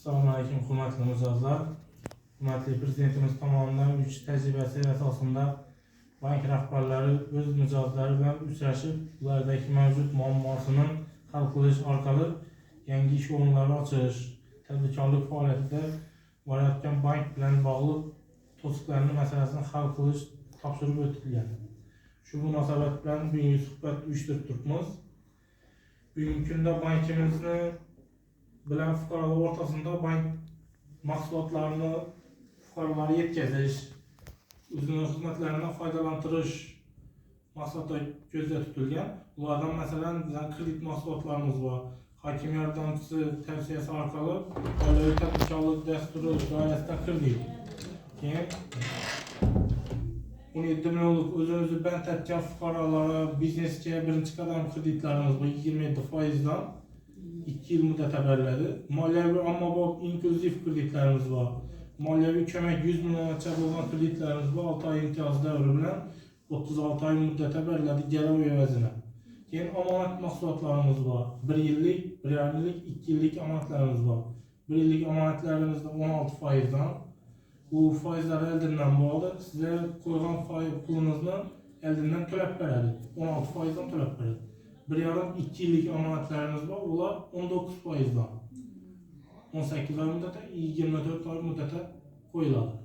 Assalamualaikum hurmatli mijozlar. Hurmatli prezidentimiz tomonidan 3 tajribasi asosida bank rahbarlari o'z mijozlari bilan uchrashib, ulardagi mavjud muammosini hal qilish orqali yangi ish o'rinlari ochish, tadbirkorlik faoliyatida bo'layotgan bank bilan bog'liq to'siqlarni masalasini hal qilish topshirib o'tilgan. Shu munosabat bilan bugungi suhbat uyushtirib turibmiz. Bugungi kunda bankimizni bilan fuqarolar o'rtasida bank mahsulotlarini fuqarolarga yetkazish, o'zining xizmatlaridan foydalantirish maqsadida ko'zda tutilgan. Ulardan masalan bizning kredit mahsulotlarimiz bor. Hokim yordamchisi tavsiyasi orqali oilaviy tadbirkorlik dasturi doirasida kirdik. Keyin 17 millionlik o'zimizni band etgan fuqarolarga biznesga birinchi qadam kreditlarimiz bu 27%dan 2 yil muddatga beriladi. Moliyaviy ommabop inklyuziv kreditlarimiz bor. Moliyaviy ko'mak 100 milliongacha bo'lgan kreditlarimiz bor. 6 oy imtiyoz davri bilan 36 oy muddatga beriladi garov evazini. Keyin omonat mahsulotlarimiz bor. 1 yillik, 1 yillik, 2 yillik omonatlarimiz bor. 1 yillik omonatlarimizda 16%dan bu foizlar eldindan bo'ladi. Sizlar qo'ygan pulingizni eldindan to'lab beradi. 16%dan to'lab beradi. 1,5-2 yillik omonatlarimiz bor. Ular 19%dan. 18 oy muddatga, 24 oy muddatga qo'yiladi.